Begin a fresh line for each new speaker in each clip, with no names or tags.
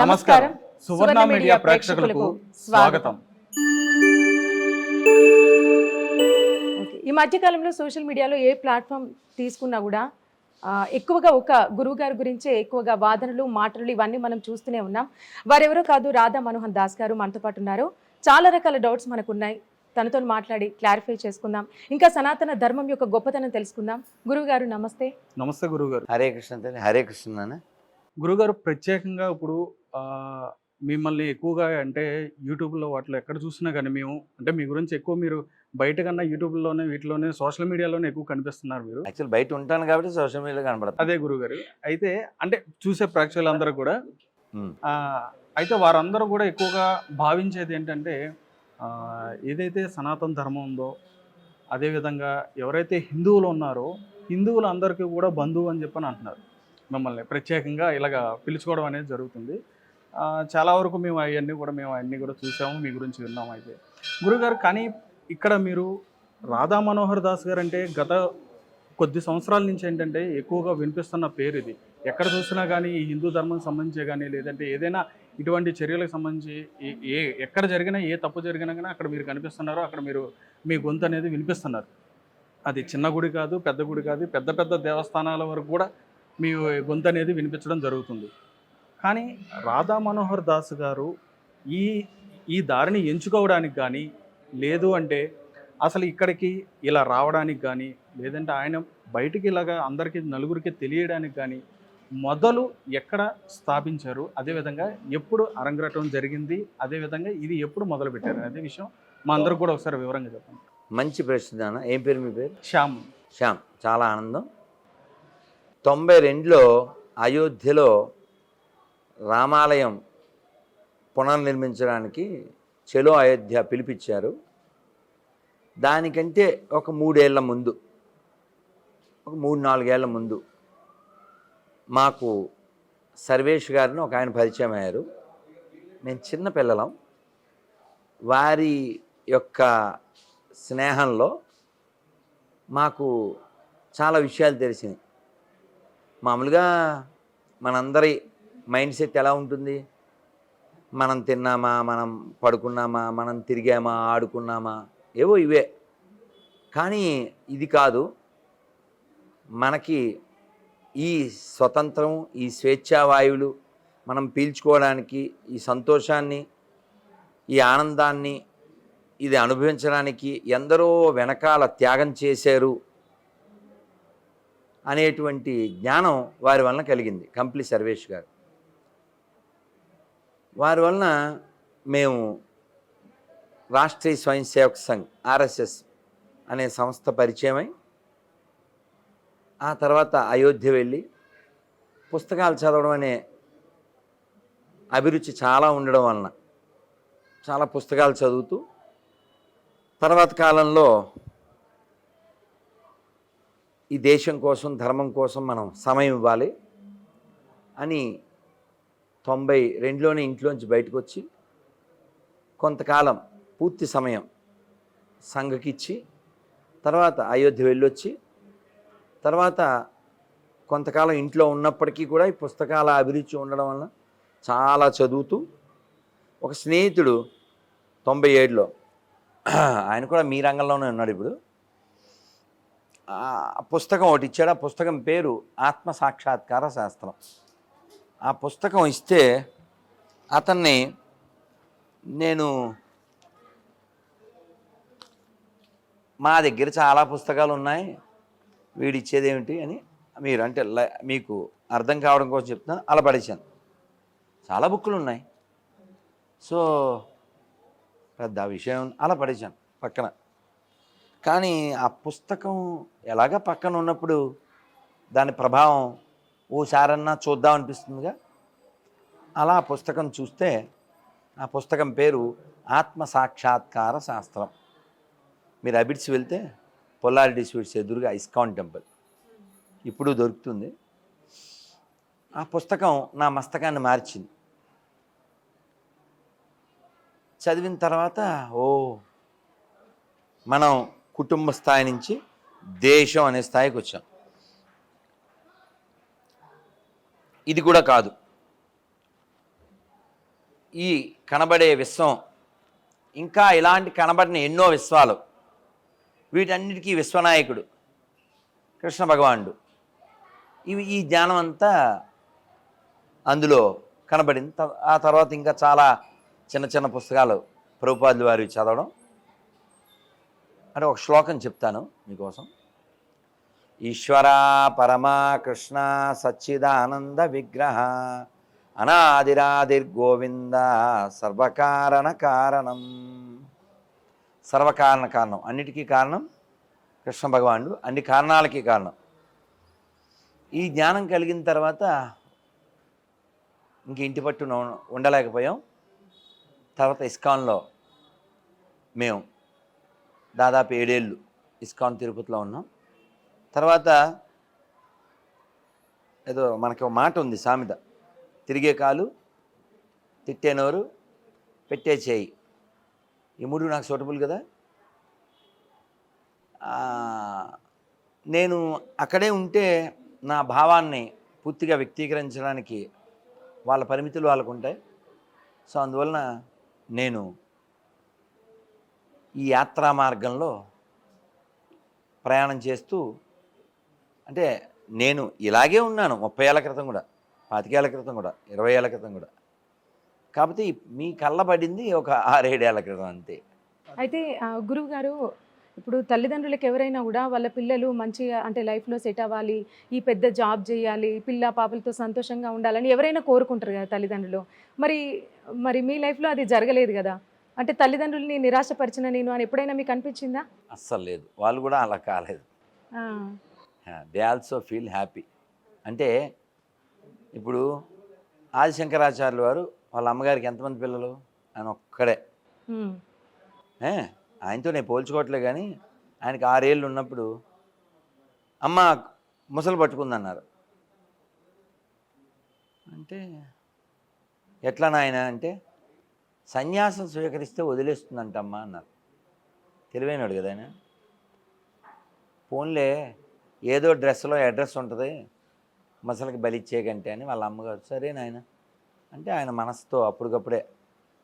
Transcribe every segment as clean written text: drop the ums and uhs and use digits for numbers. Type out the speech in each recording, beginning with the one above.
నమస్కారం సువర్ణ మీడియా ప్రేక్షకులకు స్వాగతం.
ఈ మధ్య కాలంలో సోషల్ మీడియాలో ఏ ప్లాట్ఫామ్ తీసుకున్నా కూడా ఎక్కువగా ఒక గురువు గారి గురించే ఎక్కువగా వాదనలు మాటలు ఇవన్నీ మనం చూస్తూనే ఉన్నాం. వారెవరో కాదు, రాధా మనోహర్ దాస్ గారు మనతో పాటు ఉన్నారు. చాలా రకాల డౌట్స్ మనకు ఉన్నాయి, తనతో మాట్లాడి క్లారిఫై చేసుకుందాం, ఇంకా సనాతన ధర్మం యొక్క గొప్పతనం తెలుసుకుందాం. గురువు గారు నమస్తే.
నమస్తే గురుగారు.
హరే కృష్ణ. హరే కృష్ణ.
గురుగారు, ప్రత్యేకంగా ఇప్పుడు మిమ్మల్ని ఎక్కువగా అంటే యూట్యూబ్లో వాటిలో ఎక్కడ చూసినా కానీ మేము అంటే మీ గురించి ఎక్కువ మీరు బయట కన్నా యూట్యూబ్లోనే వీటిలోనే సోషల్ మీడియాలోనే ఎక్కువ కనిపిస్తున్నారు. మీరు
యాక్చువల్ బయట ఉంటాను కాబట్టి సోషల్ మీడియాలో కనబడతాను.
అదే గురుగారు, అయితే అంటే చూసే ప్రేక్షకులందరూ కూడా అయితే వారందరూ కూడా ఎక్కువగా భావించేది ఏంటంటే ఏదైతే సనాతన ధర్మం ఉందో, అదేవిధంగా ఎవరైతే హిందువులు ఉన్నారో హిందువులందరికీ కూడా బంధువు అని చెప్పని అంటున్నారు. మిమ్మల్ని ప్రత్యేకంగా ఇలాగ పిలుచుకోవడం అనేది జరుగుతుంది. చాలా వరకు మేము అవన్నీ కూడా చూసాము, మీ గురించి విన్నాము. అయితే గురుగారు, కానీ ఇక్కడ మీరు రాధా మనోహర్ దాస్ గారు అంటే గత కొద్ది సంవత్సరాల నుంచి ఏంటంటే ఎక్కువగా వినిపిస్తున్న పేరు ఇది. ఎక్కడ చూసినా కానీ ఈ హిందూ ధర్మం సంబంధించే కానీ లేదంటే ఏదైనా ఇటువంటి చర్యలకు సంబంధించి ఎక్కడ జరిగినా ఏ తప్పు జరిగినా కానీ అక్కడ మీరు కనిపిస్తున్నారో, అక్కడ మీరు మీ గొంతు అనేది వినిపిస్తున్నారు. అది చిన్న గుడి కాదు, పెద్ద గుడి కాదు, పెద్ద పెద్ద దేవస్థానాల వరకు కూడా మీ గొంతు అనేది వినిపించడం జరుగుతుంది. కానీ రాధా మనోహర్ దాస్ గారు ఈ దారిని ఎంచుకోవడానికి కానీ, లేదు అంటే అసలు ఇక్కడికి ఇలా రావడానికి కానీ, లేదంటే ఆయన బయటికి ఇలాగా అందరికీ నలుగురికి తెలియడానికి కానీ మొదలు ఎక్కడ స్థాపించారు, అదేవిధంగా ఎప్పుడు అరంగేట్రం జరిగింది, అదేవిధంగా ఇది ఎప్పుడు మొదలుపెట్టారు అనే విషయం మా అందరికి కూడా ఒకసారి వివరంగా చెప్పండి.
మంచి ప్రశ్న. ఏం పేరు మీ పేరు?
శ్యామ్.
శ్యామ్, చాలా ఆనందం. 92లో అయోధ్యలో రామాలయం పునర్నిర్మించడానికి చలో అయోధ్య పిలిపించారు. దానికంటే ఒక 3 ఏళ్ల ముందు, ఒక 3-4 ఏళ్ల ముందు మాకు సర్వేష్ గారిని ఒక ఆయన పరిచయం అయ్యారు. మేము చిన్న పిల్లలం. వారి యొక్క స్నేహంలో మాకు చాలా విషయాలు తెలిసినాయి. మామూలుగా మనందరి మైండ్ సెట్ ఎలా ఉంటుంది? మనం తిన్నామా, మనం పడుకున్నామా, మనం తిరిగామా, ఆడుకున్నామా, ఏవో ఇవే. కానీ ఇది కాదు. మనకి ఈ స్వతంత్రం, ఈ స్వేచ్ఛావాయువులు మనం పీల్చుకోవడానికి, ఈ సంతోషాన్ని, ఈ ఆనందాన్ని ఇది అనుభవించడానికి ఎందరో వెనకాల త్యాగం చేశారు అనేటువంటి జ్ఞానం వారి వలన కలిగింది. కంప్లీ సర్వేష్ గారు వారి వలన మేము రాష్ట్రీయ స్వయం సేవక్ సంఘ్ RSS అనే సంస్థ పరిచయమై, ఆ తర్వాత అయోధ్య వెళ్ళి పుస్తకాలు చదవడం అనే అభిరుచి చాలా ఉండడం వలన చాలా పుస్తకాలు చదువుతూ, తర్వాత కాలంలో ఈ దేశం కోసం, ధర్మం కోసం మనం సమయం ఇవ్వాలి అని 92లోనే ఇంట్లోంచి బయటకు వచ్చి కొంతకాలం పూర్తి సమయం సంఘకిచ్చి, తర్వాత అయోధ్య వెళ్ళొచ్చి, తర్వాత కొంతకాలం ఇంట్లో ఉన్నప్పటికీ కూడా ఈ పుస్తకాల అభిరుచి ఉండడం వలన చాలా చదువుతూ, ఒక స్నేహితుడు 97లో, ఆయన కూడా మీ రంగంలోనే ఉన్నాడు ఇప్పుడు, పుస్తకం ఒకటి ఇచ్చాడు. ఆ పుస్తకం పేరు ఆత్మ సాక్షాత్కార శాస్త్రం. ఆ పుస్తకం ఇస్తే అతన్ని నేను, మా దగ్గర చాలా పుస్తకాలు ఉన్నాయి, వీడిచ్చేదేమిటి అని మీరు అంటే మీకు అర్థం కావడం కోసం చెప్తున్నాను, అలా పడేశాను. చాలా బుక్కులు ఉన్నాయి, సో పెద్ద విషయం అలా పడేశాను పక్కన. కానీ ఆ పుస్తకం ఎలాగ పక్కన ఉన్నప్పుడు దాని ప్రభావం ఓసారన్నా చూద్దాం అనిపిస్తుందిగా. అలా ఆ పుస్తకం చూస్తే ఆ పుస్తకం పేరు ఆత్మ సాక్షాత్కార శాస్త్రం. మీరు అబిడ్స్ వెళ్తే పొల్లారెడ్డి స్వీట్స్ ఎదురుగా ఇస్కాన్ టెంపుల్ ఇప్పుడు దొరుకుతుంది. ఆ పుస్తకం నా మస్తకాన్ని మార్చింది. చదివిన తర్వాత మనం కుటుంబ స్థాయి నుంచి దేశం అనే స్థాయికి వచ్చాం. ఇది కూడా కాదు, ఈ కనబడే విశ్వం ఇంకా ఇలాంటి కనబడిన ఎన్నో విశ్వాలు, వీటన్నిటికీ విశ్వనాయకుడు కృష్ణ భగవానుడు. ఈ జ్ఞానం అంతా అందులో కనబడింది. ఆ తర్వాత ఇంకా చాలా చిన్న చిన్న పుస్తకాలు ప్రభుపాదుల వారి చదవడం. అంటే ఒక శ్లోకం చెప్తాను మీకోసం. ఈశ్వర పరమా కృష్ణ సచ్చిదానంద విగ్రహ అనాదిరాదిర్గోవింద సర్వకారణ కారణం. సర్వకారణ కారణం, అన్నిటికీ కారణం కృష్ణ భగవానుడు, అన్ని కారణాలకి కారణం. ఈ జ్ఞానం కలిగిన తర్వాత ఇంక ఇంటి పట్టున ఉండలేకపోయాం. తర్వాత ఇస్కాన్లో మేము దాదాపు 7 ఏళ్ళు ఇస్కాన్ తిరుపతిలో ఉన్నాం. తర్వాత ఏదో మనకి ఒక మాట ఉంది సామెత, తిరిగే కాలు, తిట్టే నోరు, పెట్టే చేయి, ఈ 3 నాకు సూటబుల్ కదా. నేను అక్కడే ఉంటే నా భావాన్ని పూర్తిగా వ్యక్తీకరించడానికి వాళ్ళ పరిమితులు వాళ్ళకు ఉంటాయి. సో అందువలన నేను ఈ యాత్రా మార్గంలో ప్రయాణం చేస్తూ, అంటే నేను ఇలాగే ఉన్నాను 30 ఏళ్ల క్రితం కూడా, 25 ఏళ్ల క్రితం కూడా, 20 ఏళ్ల క్రితం కూడా. కాకపోతే మీ కళ్ళబడింది ఒక 6-7 ఏళ్ల క్రితం అంతే.
అయితే గురువు గారు, ఇప్పుడు తల్లిదండ్రులకు ఎవరైనా కూడా వాళ్ళ పిల్లలు మంచిగా అంటే లైఫ్లో సెట్ అవ్వాలి, ఈ పెద్ద జాబ్ చేయాలి, పిల్ల పాపలతో సంతోషంగా ఉండాలని ఎవరైనా కోరుకుంటారు కదా తల్లిదండ్రులు. మరి మరి మీ లైఫ్లో అది జరగలేదు కదా. అంటే తల్లిదండ్రులని నిరాశపరిచిన నేను అని ఎప్పుడైనా మీకు అనిపించిందా?
అస్సలు లేదు, వాళ్ళు కూడా అలా కాలేదు. They also feel happy. అంటే ఇప్పుడు ఆదిశంకరాచార్యులు వారు వాళ్ళ అమ్మగారికి ఎంతమంది పిల్లలు? ఆయన ఒక్కడే. ఆయనతో నేను పోల్చుకోవట్లే, కానీ ఆయనకి 6 ఏళ్ళు ఉన్నప్పుడు అమ్మ ముసలు పట్టుకుందన్నారు. అంటే ఎట్లా నాయన అంటే, సన్యాసం స్వీకరిస్తే వదిలేస్తుందంటమ్మా అన్నారు. తెలివైనడు కదా ఆయన. ఫోన్లే ఏదో డ్రెస్లో అడ్రస్ ఉంటుంది, ముసలికి బలిచ్చేకంటే అని వాళ్ళ అమ్మగారు సరే నాయన అంటే ఆయన మనసుతో అప్పటికప్పుడే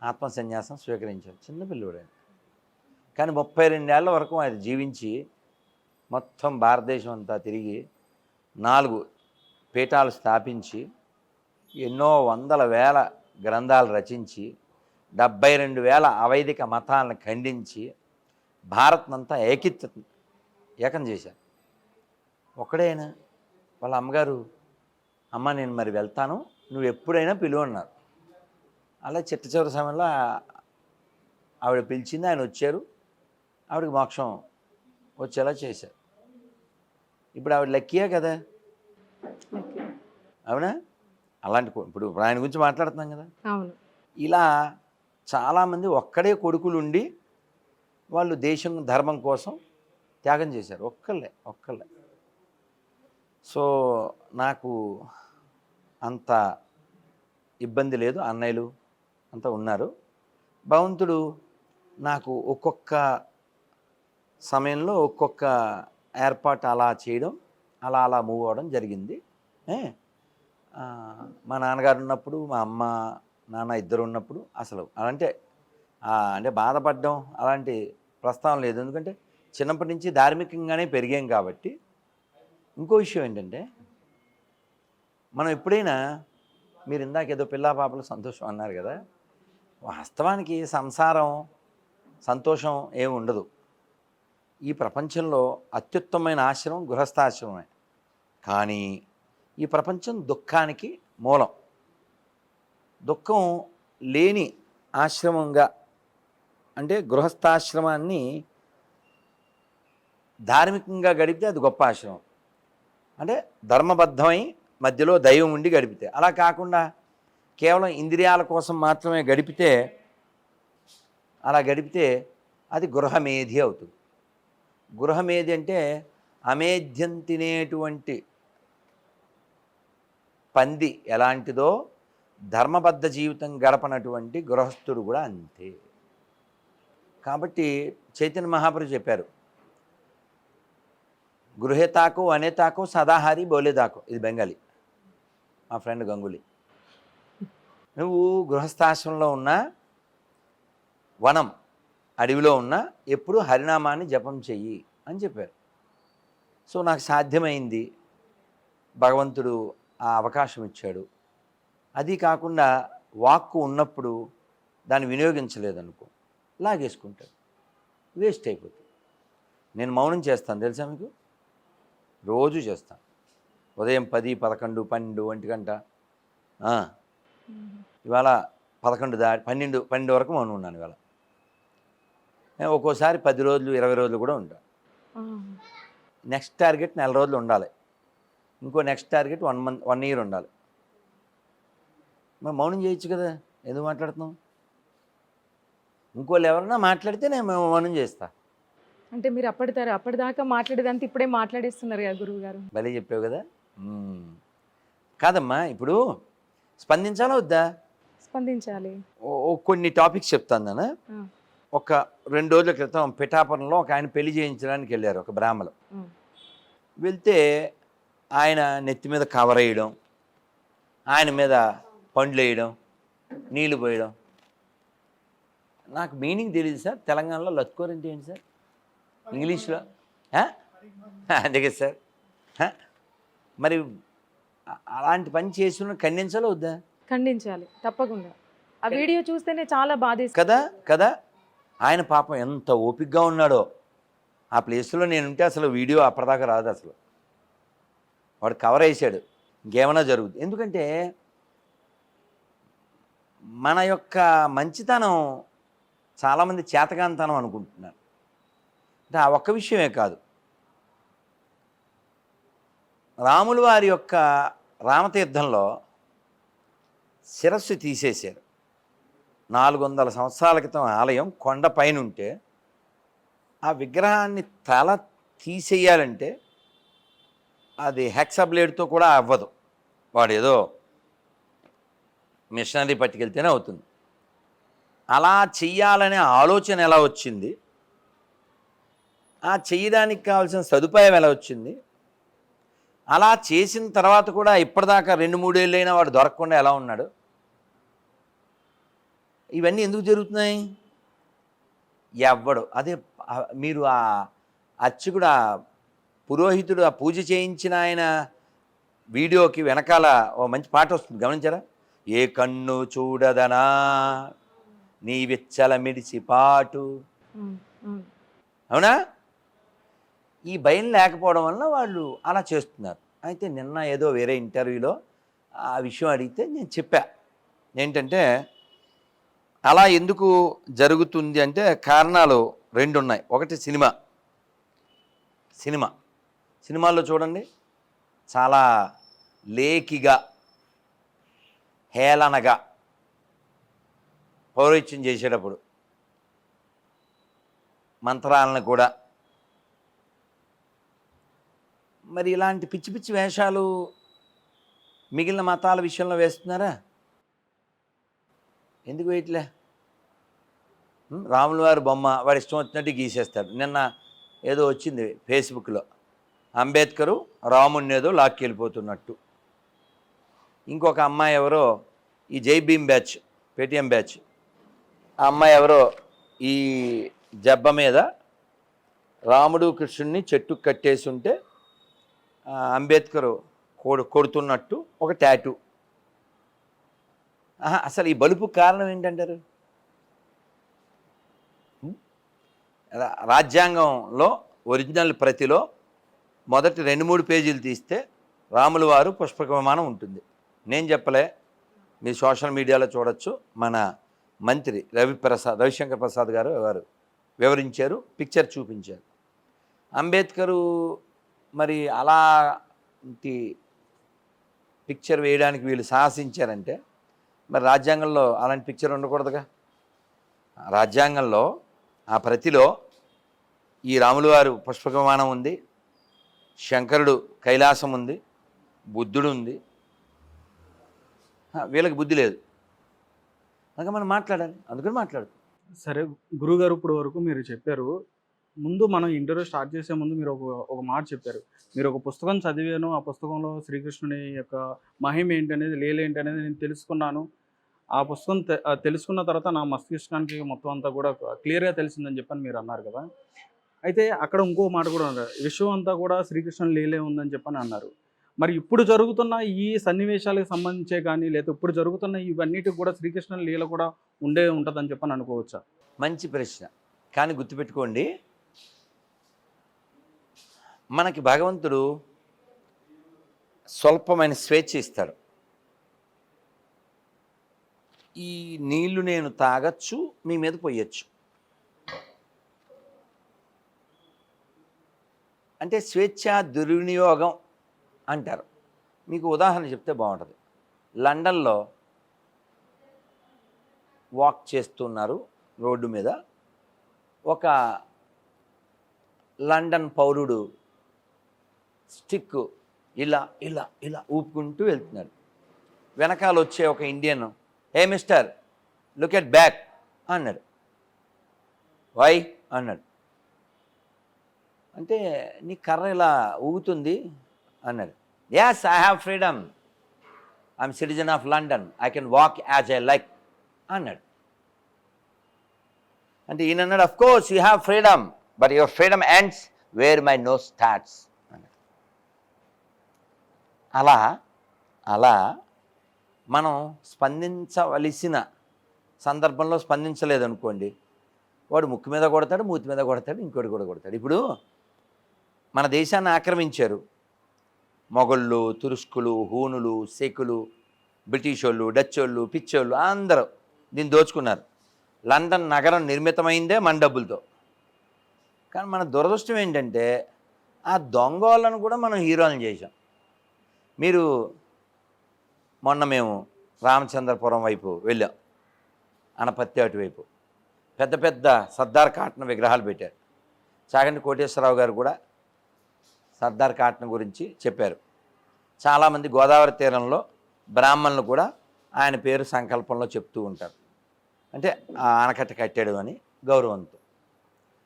ఆత్మ సన్యాసం స్వీకరించారు. చిన్నపిల్లుడే. కానీ 32 ఏళ్ల వరకు ఆయన జీవించి మొత్తం భారతదేశం అంతా తిరిగి 4 పీఠాలు స్థాపించి ఎన్నో వందల వేల గ్రంథాలు రచించి 72,000 అవైదిక మతాలను ఖండించి భారత్నంతా ఏకం చేశారు. ఒక్కడైనా వాళ్ళ అమ్మగారు, అమ్మ నేను మరి వెళ్తాను, నువ్వు ఎప్పుడైనా పిలువు అన్నారు. అలా చిట్ట చివరి సమయంలో ఆవిడ పిలిచింది, ఆయన వచ్చారు, ఆవిడకి మోక్షం వచ్చేలా చేశారు. ఇప్పుడు ఆవిడ లక్కీయే కదా, అవునా? అలాంటి ఇప్పుడు ఆయన గురించి మాట్లాడుతున్నాం కదా.
అవును.
ఇలా చాలామంది ఒక్కడే కొడుకులు ఉండి వాళ్ళు దేశం ధర్మం కోసం త్యాగం చేశారు. ఒక్కళ్ళే. సో నాకు అంత ఇబ్బంది లేదు, అన్నయ్యలు అంతా ఉన్నారు. భగవంతుడు నాకు ఒక్కొక్క సమయంలో ఒక్కొక్క ఏర్పాటు అలా చేయడం, అలా మూవ్ అవ్వడం జరిగింది. మా నాన్నగారు ఉన్నప్పుడు, మా అమ్మ నాన్న ఇద్దరు ఉన్నప్పుడు అసలు అంటే బాధపడడం అలాంటి ప్రస్తావన లేదు. ఎందుకంటే చిన్నప్పటి నుంచి ధార్మికంగానే పెరిగాం కాబట్టి. ఇంకో విషయం ఏంటంటే, మనం ఎప్పుడైనా మీరు ఇందాక ఏదో పిల్లా పాపలు సంతోషం అన్నారు కదా, వాస్తవానికి సంసారం సంతోషం ఏమి ఉండదు. ఈ ప్రపంచంలో అత్యుత్తమైన ఆశ్రమం గృహస్థాశ్రమమే. కానీ ఈ ప్రపంచం దుఃఖానికి మూలం. దుఃఖం లేని ఆశ్రమంగా, అంటే గృహస్థాశ్రమాన్ని ధార్మికంగా గడిపితే అది గొప్ప ఆశ్రమం. అంటే ధర్మబద్ధమై మధ్యలో దైవం ఉండి గడిపితే. అలా కాకుండా కేవలం ఇంద్రియాల కోసం మాత్రమే గడిపితే అది గృహమేధి అవుతుంది. గృహమేధి అంటే అమేధ్యం తినేటువంటి పంది ఎలాంటిదో ధర్మబద్ధ జీవితం గడపనటువంటి గృహస్థుడు కూడా అంతే. కాబట్టి చైతన్య మహాప్రభు చెప్పారు, గృహేతాకో అనేతాకో సదాహారి బోలేదాకో. ఇది బెంగాలీ, మా ఫ్రెండ్ గంగులీ. నువ్వు గృహస్థాశ్రమంలో ఉన్నా వనం అడవిలో ఉన్నా ఎప్పుడు హరినామాన్ని జపం చెయ్యి అని చెప్పారు. సో నాకు సాధ్యమైంది, భగవంతుడు ఆ అవకాశం ఇచ్చాడు. అది కాకుండా వాక్కు ఉన్నప్పుడు దాన్ని వినియోగించలేదనుకో, లాగేసుకుంటాడు, వేస్ట్ అయిపోతుంది. నేను మౌనం చేస్తాను తెలుసా మీకు, రోజు చేస్తాను. ఉదయం 10, 11, 12, 1 గంట. ఇవాళ 11 దాటి 12 వరకు మౌనం ఉన్నాను ఇవాళ. ఒక్కోసారి 10 రోజులు 20 రోజులు కూడా ఉంటాను. నెక్స్ట్ టార్గెట్ 4 రోజులు ఉండాలి, ఇంకో నెక్స్ట్ టార్గెట్ 1 ఇయర్ ఉండాలి. మరి మౌనం చేయొచ్చు కదా, ఎందుకు మాట్లాడుతున్నాం? ఇంకోళ్ళు ఎవరన్నా మాట్లాడితే నేను మౌనం చేస్తా.
అంటే మీరు అప్పటిదాకా మాట్లాడేదంతా ఇప్పుడే మాట్లాడేస్తున్నారు కదా గురువు గారు.
భలే చెప్పావు కదా. కాదమ్మా, ఇప్పుడు స్పందించాలా వద్దా?
స్పందించాలి.
కొన్ని టాపిక్స్ చెప్తాను నాన్న. ఒక 2 రోజుల క్రితం పిఠాపురంలో ఒక ఆయన పెళ్లి చేయించడానికి వెళ్ళారు, ఒక బ్రాహ్మలు. వెళ్తే ఆయన నెత్తి మీద కవర్ వేయడం, ఆయన మీద పండ్లు వేయడం, నీళ్లు పోయడం. నాకు మీనింగ్ తెలియదు సార్. తెలంగాణలో లత్కోర్ అంటే ఏంటి సార్ ఇంగ్లీష్లో? అందుకే సార్. మరి అలాంటి పని చేసిన ఖండించాలో వద్దా?
ఖండించాలి తప్పకుండా. ఆ వీడియో చూస్తేనే చాలా బాధేస్తుంది
కదా కదా. ఆయన పాపం ఎంత ఓపికగా ఉన్నాడో. ఆ ప్లేస్లో నేనుంటే అసలు వీడియో అప్పటిదాకా రాదు అసలు. వాడు కవర్ వేసాడు, ఇంకేమైనా జరుగుతుంది. ఎందుకంటే మన యొక్క మంచితనం చాలామంది చేతకాంతనం అనుకుంటున్నారు. అంటే ఆ ఒక్క విషయమే కాదు, రాములు వారి యొక్క రామతీర్థంలో శిరస్సు తీసేశారు. 400 సంవత్సరాల క్రితం ఆలయం కొండ పైన ఉంటే ఆ విగ్రహాన్ని తల తీసేయాలంటే అది హెక్సా బ్లేడ్తో కూడా అవ్వదు. వాడు ఏదో మిషనరీ పట్టుకెళ్తేనే అవుతుంది. అలా చెయ్యాలనే ఆలోచన ఎలా వచ్చింది, ఆ చెయ్యడానికి కావాల్సిన సదుపాయం ఎలా వచ్చింది, అలా చేసిన తర్వాత కూడా ఇప్పటిదాకా 2-3 ఏళ్ళైనా వాడు దొరకకుండా ఎలా ఉన్నాడు, ఇవన్నీ ఎందుకు జరుగుతున్నాయి? ఎవ్వడు అదే మీరు ఆ అర్చకుడు, ఆ పురోహితుడు ఆ పూజ చేయించిన ఆయన వీడియోకి వెనకాల ఓ మంచి పాట వస్తుంది, గమనించారా? ఏ కన్ను చూడదనా నీ వెచ్చల మిడిచి పాటు. అవునా? ఈ భయం లేకపోవడం వల్ల వాళ్ళు అలా చేస్తున్నారు. అయితే నిన్న ఏదో వేరే ఇంటర్వ్యూలో ఆ విషయం అడిగితే నేను చెప్పా, ఏంటంటే అలా ఎందుకు జరుగుతుంది అంటే కారణాలు 2 ఉన్నాయి. ఒకటి సినిమాల్లో చూడండి, చాలా లేకిగా హేళనగా పౌరోహిత్యం చేసేటప్పుడు మంత్రాలను కూడా, మరి ఇలాంటి పిచ్చి పిచ్చి వేషాలు మిగిలిన మతాల విషయంలో వేస్తున్నారా? ఎందుకు వేయట్లే? రాముల వారి బొమ్మ వాడు ఇష్టం వచ్చినట్టు గీసేస్తాడు. నిన్న ఏదో వచ్చింది ఫేస్బుక్లో, అంబేద్కరు రాముడిని ఏదో లాక్కెళ్ళిపోతున్నట్టు. ఇంకొక అమ్మాయి ఎవరో ఈ జై భీమ్ బ్యాచ్, పేటిఎం బ్యాచ్, ఆ అమ్మాయి ఎవరో ఈ జబ్బ మీద రాముడు కృష్ణుడిని చెట్టు కట్టేసి ఉంటే అంబేద్కరు కొడుతున్నట్టు ఒక టాటూ. అసలు ఈ బలుపు కారణం ఏంటంటారు? రాజ్యాంగంలో ఒరిజినల్ ప్రతిలో మొదటి 2-3 పేజీలు తీస్తే రాముల వారు పుష్పక విమానం ఉంటుంది. నేను చెప్పలే, మీ సోషల్ మీడియాలో చూడొచ్చు. మన మంత్రి రవిశంకర్ ప్రసాద్ గారు వివరించారు, పిక్చర్ చూపించారు. అంబేద్కరు మరి అలాంటి పిక్చర్ వేయడానికి వీళ్ళు సాహసించారంటే మరి రాజ్యాంగంలో అలాంటి పిక్చర్ ఉండకూడదుగా. రాజ్యాంగంలో ఆ ప్రతిలో ఈ రాముల వారు పుష్పక విమానం ఉంది, శంకరుడు కైలాసం ఉంది, బుద్ధుడు ఉంది. వీళ్ళకి బుద్ధి లేదు, అందుకని మనం మాట్లాడాలి, అందుకని మాట్లాడు.
సరే గురుగారు, ఇప్పుడు వరకు మీరు చెప్పారు. ముందు మనం ఇంటర్వ్యూ స్టార్ట్ చేసే ముందు మీరు ఒక మాట చెప్పారు. మీరు ఒక పుస్తకం చదివాను, ఆ పుస్తకంలో శ్రీకృష్ణుని యొక్క మహిమ ఏంటి అనేది, లీల ఏంటి అనేది నేను తెలుసుకున్నాను. ఆ పుస్తకం తెలుసుకున్న తర్వాత నా మస్తిష్కానికి మొత్తం అంతా కూడా క్లియర్గా తెలిసిందని చెప్పని మీరు అన్నారు కదా. అయితే అక్కడ ఇంకో మాట కూడా ఉన్నారు, విశ్వం అంతా కూడా శ్రీకృష్ణుని లీలే ఉందని చెప్పని అన్నారు. మరి ఇప్పుడు జరుగుతున్న ఈ సన్నివేశాలకు సంబంధించే కానీ, లేదా ఇప్పుడు జరుగుతున్న ఇవన్నిటికి కూడా శ్రీకృష్ణుని లీల కూడా ఉంటుందని చెప్పని అనుకోవచ్చా?
మంచి ప్రశ్న. కానీ గుర్తుపెట్టుకోండి, మనకి భగవంతుడు స్వల్పమైన స్వేచ్ఛ ఇస్తాడు. ఈ నీళ్లు నేను తాగచ్చు, మీ మీద పోయొచ్చు. అంటే స్వేచ్ఛ దుర్వినియోగం అంటారు. మీకు ఉదాహరణ చెప్తే బాగుంటుంది. లండన్లో వాక్ చేస్తున్నారు రోడ్డు మీద. ఒక లండన్ పౌరుడు స్టిక్ ఇలా ఇలా ఇలా ఊపుకుంటూ వెళ్తున్నాడు. వెనకాల వచ్చే ఒక Indian, A mister look at back అన్నాడు. వై అన్నాడు. అంటే నీ కర్ర ఇలా ఊగుతుంది అన్నాడు. yes, I have freedom, I'm citizen of London, I can walk as I like అన్నాడు. అంటే ఈయన అన్నాడు, of course you have freedom, but your freedom ends where my nose starts అన్నాడు. అలా మనం స్పందించవలసిన సందర్భంలో స్పందించలేదనుకోండి, వాడు ముక్కు మీద కొడతాడు, మూతి మీద కొడతాడు, ఇంకోటి కూడా కొడతాడు. ఇప్పుడు మన దేశాన్ని ఆక్రమించారు మొఘళ్ళు, తురుష్కులు, హూనులు, శకులు, బ్రిటిష్ వాళ్ళు, డచ్ వాళ్ళు, పిచ్చోళ్ళు అందరూ దీన్ని దోచుకున్నారు. లండన్ నగరం నిర్మితమైందే మన డబ్బులతో. కానీ మన దురదృష్టం ఏంటంటే ఆ దొంగ వాళ్ళను కూడా మనం హీరోలను చేసాం. మీరు మొన్న మేము రామచంద్రపురం వైపు వెళ్ళాం, అనపత్తి అటువైపు పెద్ద పెద్ద సర్దార్ కాటన్ విగ్రహాలు పెట్టారు. చాగంటి కోటేశ్వరరావు గారు కూడా సర్దార్ కాటన్ గురించి చెప్పారు. చాలామంది గోదావరి తీరంలో బ్రాహ్మణులు కూడా ఆయన పేరు సంకల్పంలో చెప్తూ ఉంటారు. అంటే ఆ ఆనకట్ట కట్టాడు అని గౌరవంతో.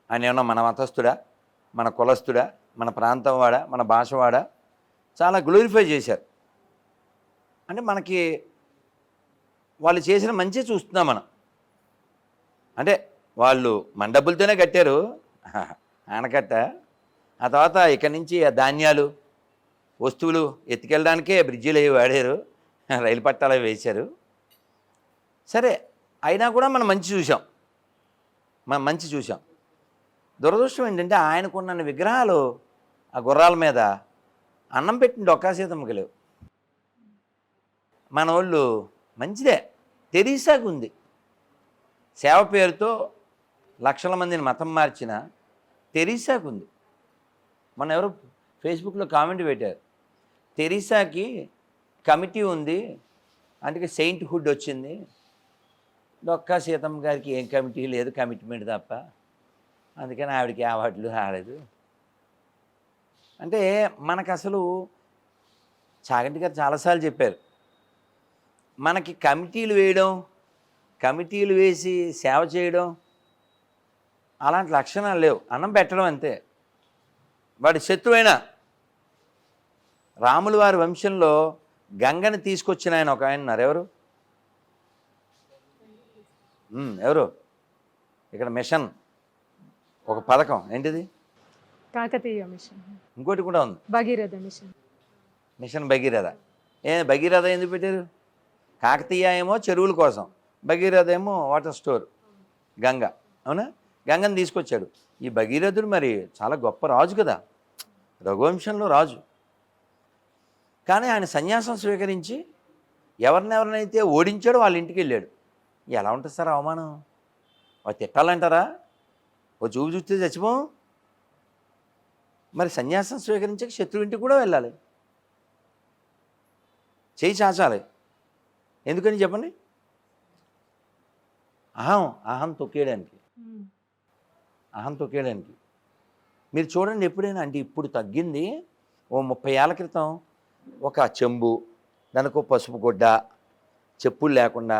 ఆయన ఏమన్నా మన మతస్థుడా, మన కులస్థుడా, మన ప్రాంతం వాడా, మన భాష వాడా, చాలా గ్లోరిఫై చేశారు. అంటే మనకి వాళ్ళు చేసిన మంచి చూస్తున్నాం మనం. అంటే వాళ్ళు మన డబ్బులతోనే కట్టారు ఆనకట్ట. ఆ తర్వాత ఇక్కడి నుంచి ఆ ధాన్యాలు, వస్తువులు ఎత్తుకెళ్ళడానికే బ్రిడ్జిలు అవి వాడారు, రైలు పట్టాలు అవి వేశారు. సరే, అయినా కూడా మనం మంచి చూసాం. దురదృష్టం ఏంటంటే ఆయనకున్న విగ్రహాలు ఆ గుర్రాల మీద అన్నం పెట్టిన డొక్కా సీతమ్మకి లేవు. మన వాళ్ళు మంచిదే, తెరీసాకు ఉంది. సేవ పేరుతో లక్షల మందిని మతం మార్చిన తెరీసాకు ఉంది. మన ఎవరో ఫేస్బుక్లో కామెంట్ పెట్టారు, తెరీసాకి కమిటీ ఉంది, అందుకే సెయింట్ హుడ్ వచ్చింది. డొక్కా సీతమ్మ గారికి ఏం కమిటీ లేదు, కమిట్మెంట్ తప్ప, అందుకని ఆవిడకి అవార్డులు రాలేదు. అంటే మనకు అసలు చాగంటి గారు చాలాసార్లు చెప్పారు, మనకి కమిటీలు వేయడం, కమిటీలు వేసి సేవ చేయడం అలాంటి లక్షణాలు లేవు. అన్నం పెట్టడం అంతే. వాడి శత్రువైనా రాముల వారి వంశంలో గంగని తీసుకొచ్చిన ఆయన ఒక ఆయన ఉన్నారు. ఎవరు ఇక్కడ మిషన్, ఒక పథకం ఏంటిది,
కాకతీయ మిషన్.
ఇంకోటి కూడా ఉంది,
భగీరథ మిషన్.
మిషన్ భగీరథ. భగీరథ ఎందుకు పెట్టారు? కాకతీయ ఏమో చెరువుల కోసం, భగీరథ ఏమో వాటర్ స్టోర్, గంగ. అవునా? గంగని తీసుకొచ్చాడు. ఈ భగీరథుడు మరి చాలా గొప్ప రాజు కదా, రఘువంశంలో రాజు. కానీ ఆయన సన్యాసం స్వీకరించి ఎవరినెవరినైతే ఓడించాడో వాళ్ళ ఇంటికి వెళ్ళాడు. ఎలా ఉంటుంది సార్ అవమానం? వాళ్ళు తిట్టాలంటారా? ఓ చూపు చూస్తే చచ్చిపో. మరి సన్యాసం స్వీకరించాక శత్రువు ఇంటికి కూడా వెళ్ళాలి, చేయి చాచాలి. ఎందుకని చెప్పండి? అహం తొక్కేయడానికి. మీరు చూడండి ఎప్పుడైనా, అంటే ఇప్పుడు తగ్గింది. ఓ 30 ఏళ్ల క్రితం ఒక చెంబు, దానికి ఒక పసుపు గుడ్డ, చెప్పులు లేకుండా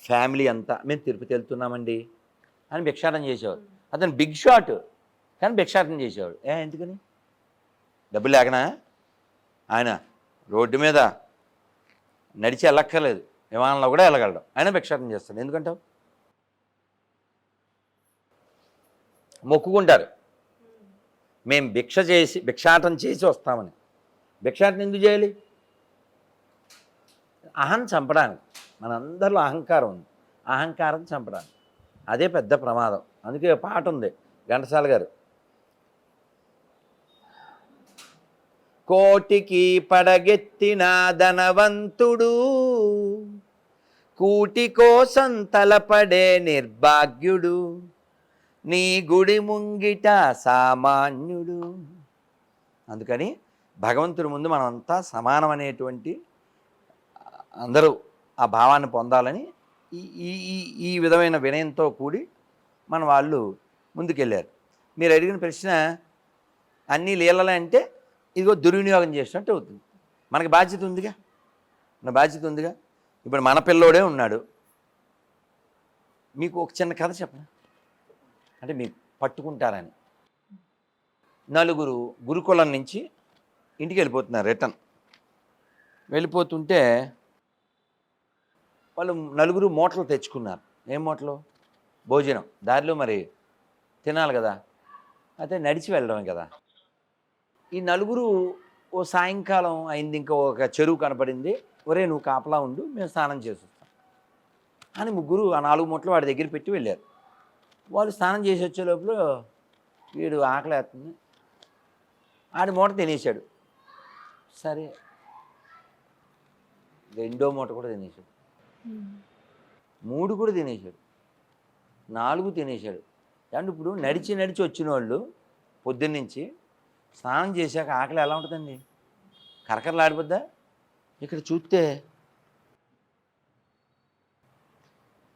ఫ్యామిలీ అంతా మేము తిరుపతి వెళ్తున్నామండి అని భిక్షాటన చేసేవాడు. అతను బిగ్ షాట్, కానీ భిక్షాటన చేసేవాడు. ఎందుకని? డబ్బులు లేకనా? ఆయన రోడ్డు మీద నడిచి వెళ్ళక్కర్లేదు, విమానంలో కూడా వెళ్ళగలడు, అయినా భిక్షాటన చేస్తాడు. ఎందుకంటావు? మొక్కుకుంటారు మేము భిక్షాటన చేసి వస్తామని. భిక్షాటన ఎందుకు చేయాలి? అహం చంపడానికి. మనందరిలో అహంకారం ఉంది, అహంకారం చంపడానికి. అదే పెద్ద ప్రమాదం. అందుకే పాట ఉంది ఘంటసాల గారు, కోటికి పడగెత్తిన ధనవంతుడు కూటి కోసం తలపడే నిర్భాగ్యుడు నీ గుడి ముంగిట సామాన్యుడు. అందుకని భగవంతుడి ముందు మనమంతా సమానం అనేటువంటి అందరూ ఆ భావాన్ని పొందాలని ఈ విధమైన వినయంతో కూడి మన వాళ్ళు ముందుకెళ్ళారు. మీరు అడిగిన ప్రశ్న అన్నీ లీలలే అంటే ఇదిగో దుర్వినియోగం చేసినట్టు అవుతుంది. మనకి బాధ్యత ఉందిగా, మన బాధ్యత ఉందిగా. ఇప్పుడు మన పిల్లోడే ఉన్నాడు. మీకు ఒక చిన్న కథ చెప్పనా, అంటే మీకు పట్టుకుంటారని. నలుగురు గురుకులం నుంచి ఇంటికి వెళ్ళిపోతున్నారు, రిటర్న్ వెళ్ళిపోతుంటే వాళ్ళు నలుగురు మూటలు తెచ్చుకున్నారు. ఏం మూటలు? భోజనం. దారిలో మరి తినాలి కదా, అయితే నడిచి వెళ్ళడమే కదా. ఈ నలుగురు ఓ సాయంకాలం అయింది, ఇంకా ఒక చెరువు కనపడింది. ఒరే నువ్వు కాపలా ఉండు, మేము స్నానం చేసి వస్తాం అని ముగ్గురు ఆ 4 మూటలు వాడి దగ్గర పెట్టి వెళ్ళారు. వాళ్ళు స్నానం చేసి వచ్చే లోపల వీడు ఆకలేస్తుంది, ఆడి మూట తినేశాడు. సరే, రెండో మూట కూడా తినేశాడు, 3 కూడా తినేశాడు, 4 తినేశాడు. అంటే ఇప్పుడు నడిచి నడిచి వచ్చిన వాళ్ళు పొద్దున్నుంచి స్నానం చేశాక ఆకలి ఎలా ఉంటుందండి? కరకరలాడిపోద్దా? ఇక్కడ చూస్తే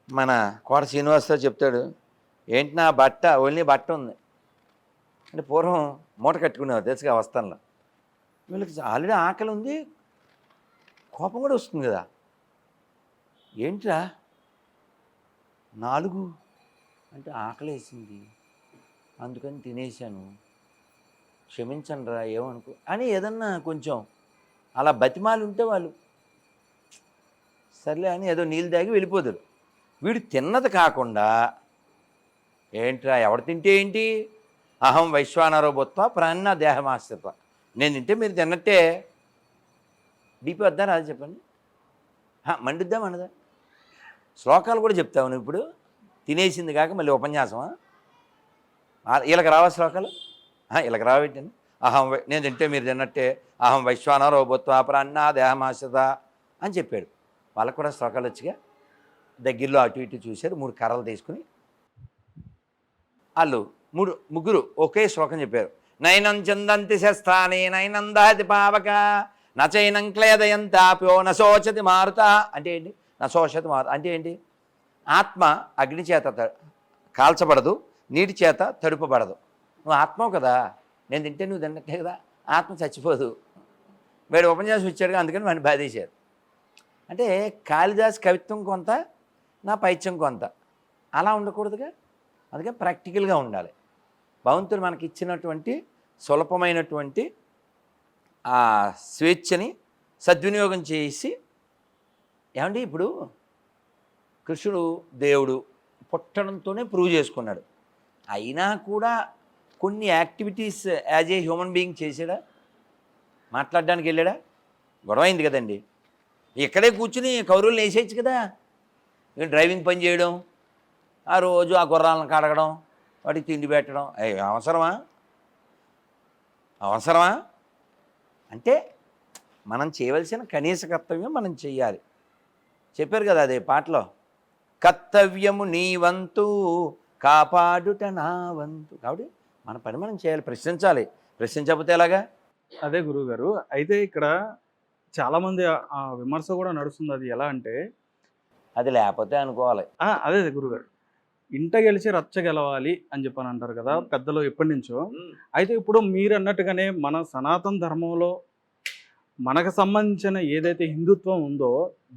మన కోట శ్రీనివాసరావు చెప్తాడు, ఏంటి నా బట్ట ఓన్లీ బట్ట ఉంది అంటే పూర్వం మూట కట్టుకునేవారు తెలుసుగా వస్తానులో. వీళ్ళకి ఆల్రెడీ ఆకలి ఉంది, కోపం కూడా వస్తుంది కదా. ఏంట్రా 4 అంటే ఆకలి వేసింది అందుకని తినేసాను, క్షమించండి రా, ఏమనుకో అని ఏదన్నా కొంచెం అలా బతిమాలు ఉంటే వాళ్ళు సర్లే అని ఏదో నీళ్ళు తాగి వెళ్ళిపోతారు. వీడు తిన్నది కాకుండా ఏంట్రా ఎవడు తింటే ఏంటి, అహం వైశ్వానరో బొత్త ప్రాణ దేహమాశ్రిత, నేను తింటే మీరు తిన్నట్టే. బీపీ వద్దారా అది చెప్పండి, మండిద్దా మనదా? శ్లోకాలు కూడా చెప్తావు నువ్వు ఇప్పుడు, తినేసింది కాక మళ్ళీ ఉపన్యాసమా? వీళ్ళకి రావా శ్లోకాలు? వీళ్ళకి రావెట్టండి. నేను తింటే మీరు తిన్నట్టే, అహం వైశ్వానరో బొత్త ప్రాణ దేహమాశ్రిత అని చెప్పాడు. వాళ్ళకు కూడా శ్లోకాలు వచ్చిగా దగ్గరలో అటు ఇటు చూశారు. 3 కర్రలు తీసుకుని వాళ్ళు ముగ్గురు ఒకే శ్లోకం చెప్పారు. నైనం చందంతి శస్త్రాని నైనం దహతి పావక నచైనం క్లేదయంతాప్యో నశోచతి మారుత. అంటే ఏంటి? నశోషతి మారుత అంటే ఏంటి? ఆత్మ అగ్ని చేత కాల్చబడదు, నీటి చేత తడుపబడదు. నువ్వు ఆత్మవు కదా, నేను తింటే నువ్వు తిన్నట్టే కదా, ఆత్మ చచ్చిపోదు. వీడు ఉపన్యాసం ఇచ్చాడుగా, అందుకని వాడిని బాధేశారు. అంటే కాళిదాస్ కవిత్వం కొంత, నా పైత్యం కొంత, అలా ఉండకూడదుగా. అందుకని ప్రాక్టికల్గా ఉండాలి. భగవంతుడు మనకి ఇచ్చినటువంటి స్వల్పమైనటువంటి ఆ స్వేచ్ఛని సద్వినియోగం చేసి, ఏమండి ఇప్పుడు కృష్ణుడు దేవుడు పుట్టడంతోనే ప్రూవ్ చేసుకున్నాడు. అయినా కూడా కొన్ని activities as a human being చేసాడా? మాట్లాడడానికి వెళ్ళాడా? గొడవ అయింది కదండి. ఇక్కడే కూర్చుని కౌరువులు వేసేయచ్చు కదా. డ్రైవింగ్ పని చేయడం, ఆ రోజు ఆ గుర్రాలను కడగడం, వాటికి తిండి పెట్టడం, అవసరమా? అంటే మనం చేయవలసిన కనీస కర్తవ్యం మనం చెయ్యాలి. చెప్పారు కదా అదే పాటలో, కర్తవ్యము నీ వంతు కాపాడుట నా వంతు. కాబట్టి మన పని మనం చేయాలి, ప్రశ్నించాలి. ప్రశ్నించకపోతే ఎలాగా?
అదే గురువుగారు. అయితే ఇక్కడ చాలామంది ఆ విమర్శ కూడా నడుస్తుంది. అది ఎలా అంటే,
అది లేకపోతే అనుకోవాలి.
అదే గురువుగారు, ఇంట గెలిచి రచ్చ గెలవాలి అని చెప్పని అంటారు కదా పెద్దలు ఎప్పటి నుంచో. అయితే ఇప్పుడు మీరు అన్నట్టుగానే మన సనాతన ధర్మంలో మనకు సంబంధించిన ఏదైతే హిందుత్వం ఉందో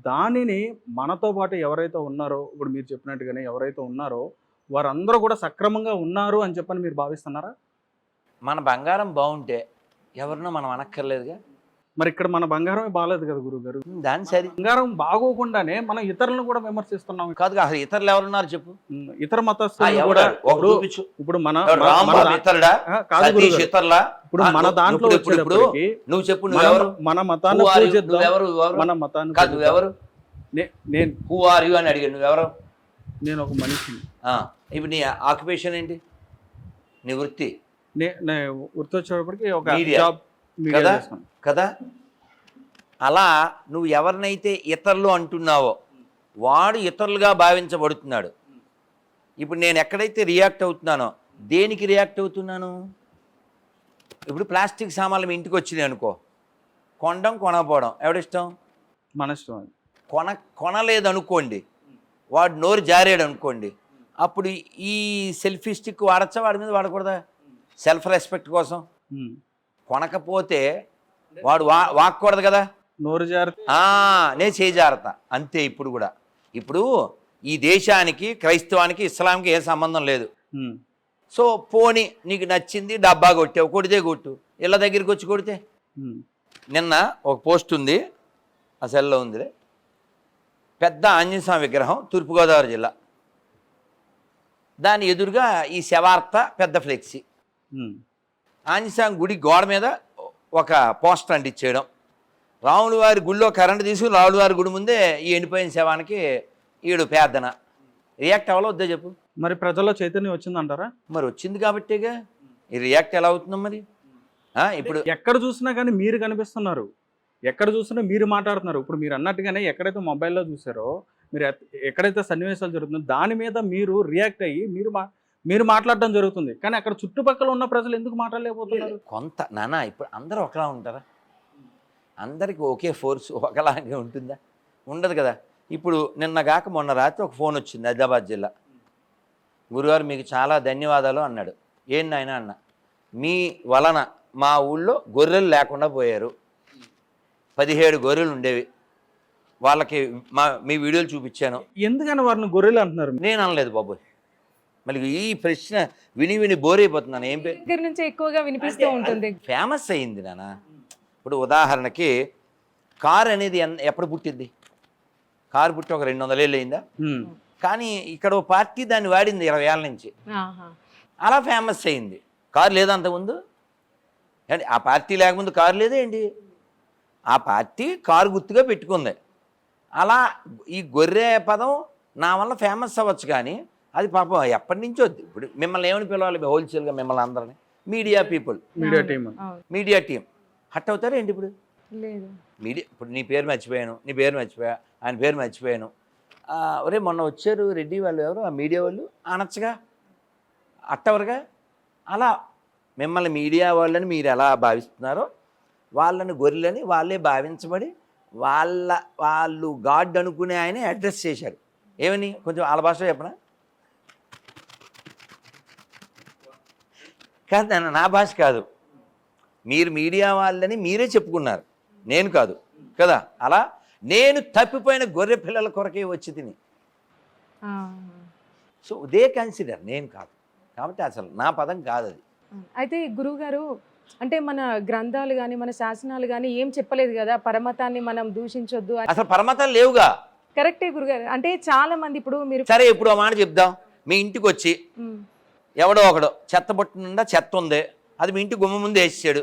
దానిని మనతో పాటు ఎవరైతే ఉన్నారో, ఇప్పుడు మీరు చెప్పినట్టుగానే ఎవరైతే ఉన్నారో వారందరూ కూడా సక్రమంగా ఉన్నారు అని చెప్పని మీరు భావిస్తున్నారా?
మన బంగారం బాగుంటే ఎవరినో మనం అనక్కర్లేదుగా.
మరి ఇక్కడ మన బంగారమే బాగాలేదు కదా గురుగారు.
దాని సరి
బంగారం బాగోకుండానే మనం ఇతరులను కూడా విమర్శిస్తున్నాం.
కాదు అసలు ఇతరులు ఎవరున్నారు చెప్పు.
ఇతర మతస్థులు కూడా
ఒకరు చూపించు.
ఇప్పుడు మన
రాంబాబు ఇతరుడా,
కాదు
సతీష్
గురుగారు.
ఇతరులా?
ఇప్పుడు మన దాంట్లో వచ్చేటప్పటికి
నువ్వు చెప్పు, నువ్వెవరు?
మన మతాన్ని పూజిద్దాం.
నువ్వెవరు?
మన మతాన్ని
కాదు నువ్వెవరు?
నేను
హూ ఆర్ యు అని అడిగాను. నువ్వెవరు?
నేను ఒక మనిషిని.
ఇప్పుడు నీ ఆక్యుపేషన్ ఏంటి, నీ వృత్తి?
వృత్తి వచ్చేటప్పటికి ఒక
మీడియా.
జాబ్
కదా కదా. అలా నువ్వు ఎవరినైతే ఇతరులు అంటున్నావో వాడు ఇతరులుగా భావించబడుతున్నాడు. ఇప్పుడు నేను ఎక్కడైతే రియాక్ట్ అవుతున్నానో దేనికి రియాక్ట్ అవుతున్నాను? ఇప్పుడు ప్లాస్టిక్ సామాన్లు మీ ఇంటికి వచ్చినాయి అనుకో, కొనడం కొనకపోవడం ఎవడిష్టం?
మన ఇష్టం అది.
కొనలేదు అనుకోండి, వాడు నోరు జారాడు అనుకోండి, అప్పుడు ఈ సెల్ఫీ స్టిక్ వాడచ్చా, వాడి మీద వాడకూడదా? సెల్ఫ్ రెస్పెక్ట్ కోసం. కొనకపోతే వాడు వాక్కూడదు కదా,
నోరు జాగ్రత్త.
నేను చేజారత అంతే. ఇప్పుడు కూడా ఇప్పుడు ఈ దేశానికి క్రైస్తవానికి ఇస్లాంకి ఏ సంబంధం లేదు. సో పోని నీకు నచ్చింది, డబ్బా కొట్టావు, కొడితే కొట్టు, ఇళ్ళ దగ్గరికి వచ్చి కొడితే. నిన్న ఒక పోస్ట్ ఉంది, ఆ సెల్లో ఉందిలే, పెద్ద ఆంజనేయ స్వామి విగ్రహం, తూర్పుగోదావరి జిల్లా, దాని ఎదురుగా ఈ శవార్త పెద్ద ఫ్లెక్సీ, ఆంజనేయ స్వామి గుడి గోడ మీద ఒక పోస్టర్ అంటించేయడం, రాముల వారి గుడిలో కరెంటు తీసుకుని రాముల వారి గుడి ముందే ఈ ఎండిపోయిన శవానికి ఈడు పేదన. రియాక్ట్ అవ్వాలో వద్దా చెప్పు.
మరి ప్రజల్లో చైతన్యం వచ్చిందంటారా?
మరి వచ్చింది కాబట్టేగా ఈ రియాక్ట్ ఎలా అవుతున్నాం మరి. ఇప్పుడు
ఎక్కడ చూసినా కానీ మీరు కనిపిస్తున్నారు, ఎక్కడ చూసినా మీరు మాట్లాడుతున్నారు. ఇప్పుడు మీరు అన్నట్టుగానే ఎక్కడైతే మొబైల్లో చూసారో, మీరు ఎక్కడైతే సన్నివేశాలు జరుగుతుందో దాని మీద మీరు రియాక్ట్ అయ్యి మీరు మాట్లాడడం జరుగుతుంది. కానీ అక్కడ చుట్టుపక్కల ఉన్న ప్రజలు ఎందుకు మాట్లాడలేకపోతున్నారు?
కొంత నానా ఇప్పుడు అందరూ ఒకలా ఉంటారా? అందరికీ ఒకే ఫోర్స్ ఒకలాగే ఉంటుందా? ఉండదు కదా. ఇప్పుడు నిన్నగాక మొన్న రాత్రి ఒక ఫోన్ వచ్చింది హైదరాబాద్ జిల్లా, గురుగారు మీకు చాలా ధన్యవాదాలు అన్నాడు. ఏం నాయన అన్న, మీ వలన మా ఊళ్ళో గొర్రెలు లేకుండా పోయారు, 17 గొర్రెలు ఉండేవి, వాళ్ళకి మీ వీడియోలు చూపించాను.
ఎందుకని వారిని గొర్రెలు అంటున్నారు?
నేను అనలేదు బాబు. మళ్ళీ ఈ ప్రశ్న విని విని బోర్ అయిపోతున్నాను. ఏం పేరు
దగ్గర నుంచి ఎక్కువగా వినిపిస్తూ ఉంటుంది.
ఫేమస్ అయ్యింది నాన్న. ఇప్పుడు ఉదాహరణకి కారు అనేది ఎప్పుడు పుట్టింది? కారు పుట్టి ఒక 200 ఏళ్ళు అయిందా? కానీ ఇక్కడ ఓ పార్టీ దాన్ని వాడింది 20 ఏళ్ళ నుంచి, అలా ఫేమస్ అయింది. కారు లేదా అంతకుముందు? అంటే ఆ పార్టీ లేకముందు కారు లేదే ఏంటి? ఆ పార్టీ కారు గుర్తుగా పెట్టుకుంది. అలా ఈ గొర్రె పదం నా వల్ల ఫేమస్ అవ్వచ్చు, కానీ అది పాపం ఎప్పటి నుంచో. ఇప్పుడు మిమ్మల్ని ఏమని పిలవాలి హోల్సేల్గా? మిమ్మల్ని అందరినీ మీడియా టీం హట్ అవుతారా ఏంటి? ఇప్పుడు మీడియా, ఇప్పుడు నీ పేరు మర్చిపోయాను, నీ పేరు మర్చిపోయా, ఆయన పేరు మర్చిపోయాను. ఒరే మొన్న వచ్చారు రెడ్డి వాళ్ళు, ఎవరు ఆ మీడియా వాళ్ళు అనొచ్చుగా, అట్టవరుగా. అలా మిమ్మల్ని మీడియా వాళ్ళని మీరు ఎలా భావిస్తున్నారో వాళ్ళని గొర్రెలని వాళ్ళే భావించబడి వాళ్ళు గాడ్ అనుకునే ఆయన అడ్రస్ చేశారు. ఏమని? కొంచెం వాళ్ళ భాషలో చెప్పనా? కాదు నాన్న, నా భాష కాదు, మీరు మీడియా వాళ్ళని మీరే చెప్పుకున్నారు, నేను కాదు కదా. అలా నేను తప్పిపోయిన గొర్రె పిల్లల కొరకే వచ్చి తిని. సో దే కన్సిడర్, నేను కాదు. కాబట్టి అసలు నా పదం కాదు అది.
అయితే గురువుగారు, అంటే మన గ్రంథాలు కానీ మన శాసనాలు కానీ ఏం చెప్పలేదు కదా పరమతాన్ని మనం దూషించొద్దు.
అసలు పరమతాలు లేవుగా.
కరెక్టే గురుగారు. అంటే చాలా మంది ఇప్పుడు మీరు
సరే ఇప్పుడు ఆ మాట చెప్దాం. మీ ఇంటికి వచ్చి ఎవడో ఒకడు చెత్త బొట్టు నిండా చెత్త ఉంది, అది మీ ఇంటి గుమ్మ ముందు వేసాడు,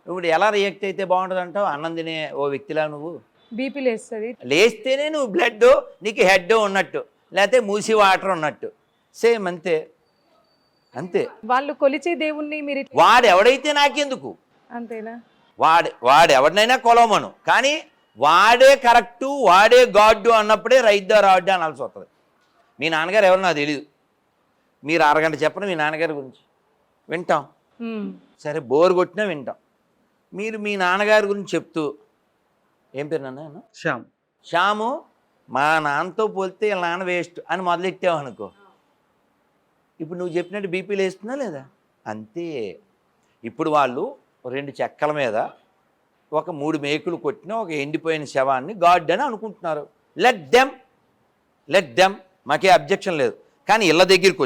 ఇప్పుడు ఎలా రియాక్ట్ అయితే బాగుంటుంది అంటావు? అన్నం తినే ఓ వ్యక్తిలా నువ్వు
బీపీ లేస్తుంది,
లేస్తేనే నువ్వు బ్లడ్ నీకు హెడ్ ఉన్నట్టు, లేకపోతే మూసి వాటర్ ఉన్నట్టు, సేమ్ అంతే అంతే.
వాళ్ళు కొలిచే దేవుణ్ణి మీరు
వాడు ఎవడైతే నాకెందుకు,
అంతేనా?
వాడు ఎవరినైనా కొలవమను, కానీ వాడే కరెక్టు, వాడే గాడ్డు అన్నప్పుడే రైట్ ద రాడ్ అనాల్సి వస్తుంది. మీ నాన్నగారు ఎవరు నాకు తెలియదు, మీరు అరగంట చెప్పండి మీ నాన్నగారి గురించి, వింటాం. సరే బోర్ కొట్టినా వింటాం. మీరు మీ నాన్నగారి గురించి చెప్తూ, ఏం పేరు నాన్న? శ్యాము, మా నాన్నతో పోలితే వీళ్ళ నాన్న వేస్ట్ అని మొదలెట్టావు అనుకో, ఇప్పుడు నువ్వు చెప్పినట్టు బీపీలు వేస్తున్నా లేదా? అంతే. ఇప్పుడు వాళ్ళు 2 చెక్కల మీద ఒక 3 మేకులు కొట్టిన ఒక ఎండిపోయిన శవాన్ని గాడ్ అని అనుకుంటున్నారు. లెట్ దెమ్, మాకే అబ్జెక్షన్ లేదు. కానీ ఇళ్ళ దగ్గరికి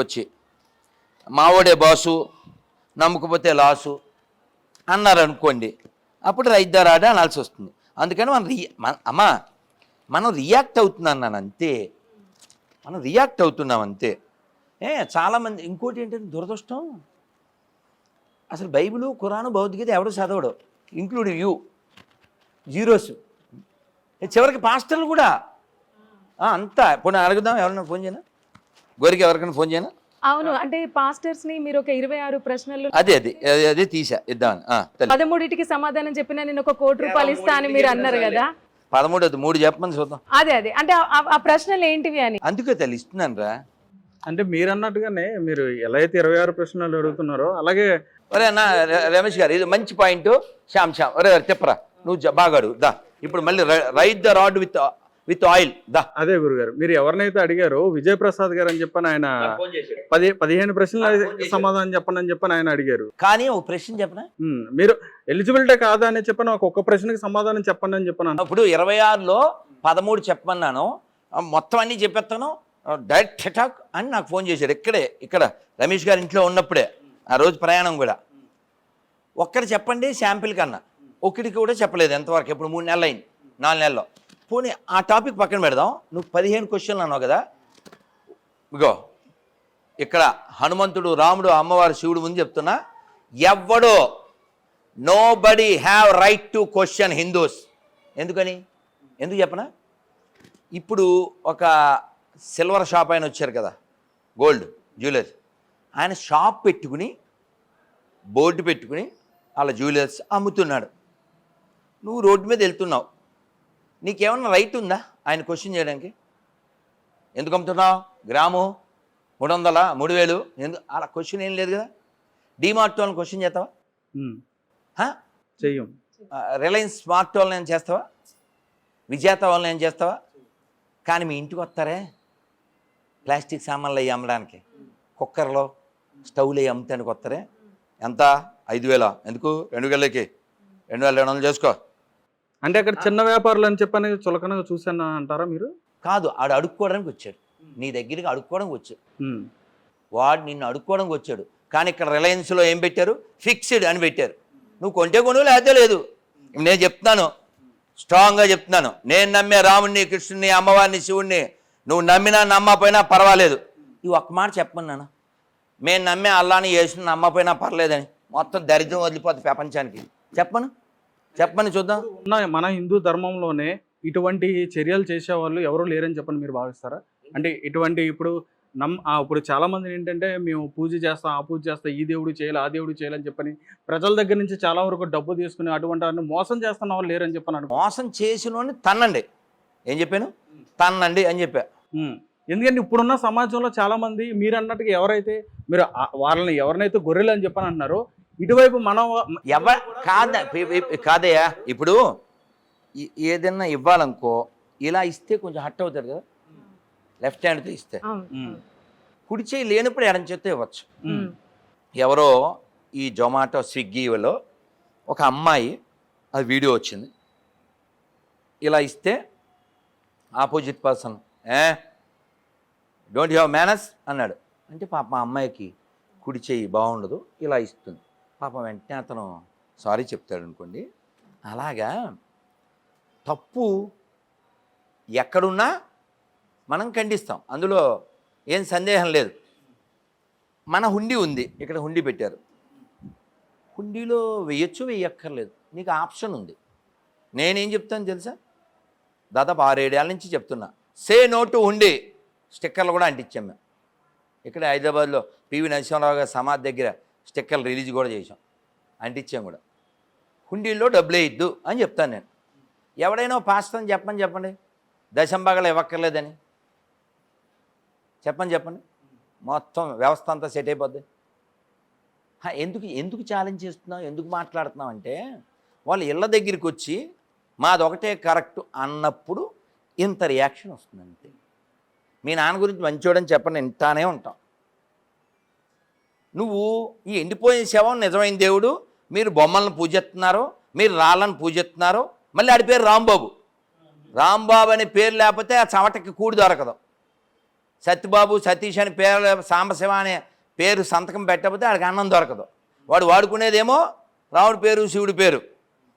వచ్చి మావోడే బాసు, నమ్ముకపోతే లాసు అన్నారు అనుకోండి, అప్పుడు రైట్ ద రాడ్ అనాల్సి వస్తుంది. అందుకని అమ్మా మనం రియాక్ట్ అవుతున్నాను నాన్న అంతే, మనం రియాక్ట్ అవుతున్నాం అంతే. చాలామంది ఇంకోటి ఏంటంటే దురదృష్టం, అసలు బైబిలు ఖురాను భౌతికత ఎవడు చదవడు, ఇంక్లూడింగ్ యూ, జీరోస్. చివరికి పాస్టర్లు కూడా అంతా. పోనీ అడుగుదాం, ఎవరైనా ఫోన్ చేయనా, గోరికి ఎవరికైనా ఫోన్ చేయనా?
అవును, అంటే పాస్టర్స్ ని మీరు ఒక 26 ప్రశ్నలు
అదే తీసా ఇద్దామని.
13కి సమాధానం చెప్పినా నేను ఒక ₹1,00,00,000 ఇస్తా అని మీరు అన్నారు కదా.
13 3 చెప్పమని చూద్దాం.
అదే అంటే ఆ ప్రశ్నలు ఏంటివి అని.
అందుకే తల్లి ఇస్తున్నాను రా.
అంటే మీరు అన్నట్టుగానే మీరు ఎలా అయితే 26 ప్రశ్నలు అడుగుతున్నారో అలాగే.
ఒరే అన్న రమేష్ గారు, ఇది మంచి పాయింట్. శ్యామ్ ఒరే చెప్పరా, నువ్వు బాగా అడుగు దా. ఇప్పుడు మళ్ళీ right the rod with oil దా.
అదే గురుగారు, మీరు ఎవరినైతే అడిగారో విజయ్ ప్రసాద్ గారు అని చెప్పని ఆయన 15 ప్రశ్నలు సమాధానం చెప్పండి అని చెప్పని ఆయన అడిగారు.
కానీ ఒక ప్రశ్న చెప్పనా,
మీరు ఎలిజిబిలిటీ కాదా అని చెప్పని ఒక్కొక్క ప్రశ్నకి సమాధానం చెప్పండి అని చెప్పాను.
ఇప్పుడు 26లో 13 చెప్పమన్నాను, మొత్తం అన్నీ చెప్పేస్తాను డైరెక్ట్ ఠటాక్ అని నాకు ఫోన్ చేశాడు. ఇక్కడ రమేష్ గారి ఇంట్లో ఉన్నప్పుడే, ఆ రోజు ప్రయాణం కూడా. ఒక్కటి చెప్పండి శాంపిల్ కన్నా, ఒక్కడికి కూడా చెప్పలేదు ఎంతవరకు. ఇప్పుడు 3 నెలలు అయింది, 4 నెలల్లో. పోనీ ఆ టాపిక్ పక్కన పెడదాం. నువ్వు 15 క్వశ్చన్లు అన్నావు కదా. ఇగో ఇక్కడ హనుమంతుడు, రాముడు, అమ్మవారు, శివుడు ముందు చెప్తున్నా, ఎవ్వడో nobody have right to question Hindus. ఎందుకు చెప్పనా, ఇప్పుడు ఒక సిల్వర్ షాప్ ఆయన వచ్చారు కదా, గోల్డ్ జ్యువెలర్స్, ఆయన షాప్ పెట్టుకుని బోర్డు పెట్టుకుని వాళ్ళ జ్యువెలర్స్ అమ్ముతున్నాడు. నువ్వు రోడ్డు మీద వెళ్తున్నావు, నీకేమన్నా రైట్ ఉందా ఆయన క్వశ్చన్ చేయడానికి? ఎందుకు అమ్ముతున్నావు, గ్రాము 300 3000 ఎందుకు? అలా క్వశ్చన్ ఏం లేదు కదా. డిమార్ట్ వాళ్ళని క్వశ్చన్ చేస్తావా?
చెయ్యం.
రిలయన్స్ స్మార్ట్ వాళ్ళని ఏం చేస్తావా? విజేత వాళ్ళని ఏం చేస్తావా? కానీ మీ ఇంటికి వస్తారే ప్లాస్టిక్ సామాన్లు అవి అమ్మడానికి, కుక్కర్లో స్టవ్లు అవి అమ్ముతానికి వస్తారే, ఎంత 5,000 ఎందుకు 2,000కి 2,200 చేసుకో.
అంటే అక్కడ చిన్న వ్యాపారులు అని చెప్పని చులకనగా చూసాను అంటారా మీరు?
కాదు, ఆడు అడుక్కోవడానికి వచ్చాడు, నీ దగ్గరికి అడుక్కోవడానికి వచ్చాడు. వాడు నిన్ను అడుక్కోవడానికి వచ్చాడు. కానీ ఇక్కడ రిలయన్స్లో ఏం పెట్టారు, ఫిక్స్డ్ అని పెట్టారు. నువ్వు కొంటే కొనుగోలు లేకపోతే లేదు. నేను చెప్తున్నాను, స్ట్రాంగ్గా చెప్తున్నాను, నేను నమ్మే రాముడిని, కృష్ణుని, అమ్మవారిని, శివుడిని, నువ్వు నమ్మినా నమ్మపోయినా పర్వాలేదు. ఈ ఒక్క మాట చెప్పమన్నాను, మేము నమ్మే అల్లాని యేసుని నమ్మపోయినా పర్లేదని. మొత్తం దరిద్రం వదిలిపోతుంది ప్రపంచానికి. చెప్పమని చూద్దాం.
మన హిందూ ధర్మంలోనే ఇటువంటి చర్యలు చేసేవాళ్ళు ఎవరూ లేరని చెప్పని మీరు భావిస్తారా? అంటే ఇటువంటి ఇప్పుడు చాలా మంది ఏంటంటే మేము పూజ చేస్తాం, ఆ పూజ చేస్తాం, ఈ దేవుడు చేయాలి, ఆ దేవుడు చేయాలని చెప్పని ప్రజల దగ్గర నుంచి చాలా వరకు డబ్బు తీసుకుని అటువంటి వారిని మోసం చేస్తున్న వాళ్ళు లేరని చెప్పని.
మోసం చేసిన తన్నండి, ఏం చెప్పాను, తన్నండి అని చెప్పా.
ఎందుకంటే ఇప్పుడున్న సమాజంలో చాలా మంది మీరు అన్నట్టుగా ఎవరైతే మీరు వాళ్ళని ఎవరినైతే గొర్రెలు అని చెప్పని అంటున్నారో, ఇటువైపు మనం
కాదయ్యా. ఇప్పుడు ఏదైనా ఇవ్వాలనుకో, ఇలా ఇస్తే కొంచెం హట్ అవుతాడు కదా, లెఫ్ట్ హ్యాండ్తో ఇస్తే. కుడి చేయి లేనప్పుడు ఎడం చేత్తో ఇవ్వచ్చు. ఎవరో ఈ జొమాటో స్విగ్గీలో ఒక అమ్మాయి, అది వీడియో వచ్చింది, ఇలా ఇస్తే opposite person don't have manners అన్నాడు. అంటే పాప మా అమ్మాయికి కుడి చేయి బాగుండదు, ఇలా ఇస్తుంది. పాపం వెంటనే అతను సారీ చెప్తాడు అనుకోండి. అలాగా తప్పు ఎక్కడున్నా మనం ఖండిస్తాం, అందులో ఏం సందేహం లేదు. మన హుండీ ఉంది, ఇక్కడ హుండీ పెట్టారు, హుండీలో వేయచ్చు వేయక్కర్లేదు, నీకు ఆప్షన్ ఉంది. నేనేం చెప్తాను తెలుసా, దాదాపు 6-7 ఏళ్ళ నుంచి చెప్తున్నా, సే నో టు హుండీ. స్టిక్కర్లు కూడా అంటించాం మేము. ఇక్కడ హైదరాబాద్లో పివి నరసింహారావు గారి సమాధి దగ్గర స్టిక్కర్లు రిలీజ్ కూడా చేసాం, అంటించాం కూడా. హుండీల్లో డబ్బులు వేయద్దు అని చెప్తాను నేను. ఎవడైనా పాస్టర్ని చెప్పండి, దశంభాగాలు ఇవ్వక్కర్లేదని చెప్పండి, మొత్తం వ్యవస్థ అంతా సెట్ అయిపోద్ది. ఎందుకు ఛాలెంజ్ చేస్తున్నావు, ఎందుకు మాట్లాడుతున్నావు అంటే, వాళ్ళు ఇళ్ళ దగ్గరికి వచ్చి మాది ఒకటే కరెక్ట్ అన్నప్పుడు ఇంత రియాక్షన్ వస్తుంది అంతే. మీ నాన్న గురించి మంచోడని చెప్పని వింటానే ఉంటాం. నువ్వు ఈ ఎండిపోయిన శవం నిజమైన దేవుడు, మీరు బొమ్మలను పూజిస్తున్నారు, మీరు రాళ్ళను పూజిస్తున్నారు. మళ్ళీ ఆడి పేరు రాంబాబు అనే పేరు లేకపోతే ఆ చవటకి కూడి దొరకదు. సత్యబాబు, సతీష్ అని పేరు, సాంబశివ అనే పేరు సంతకం పెట్టకపోతే ఆడికి అన్నం దొరకదు. వాడు వాడుకునేదేమో రాముడి పేరు శివుడి పేరు,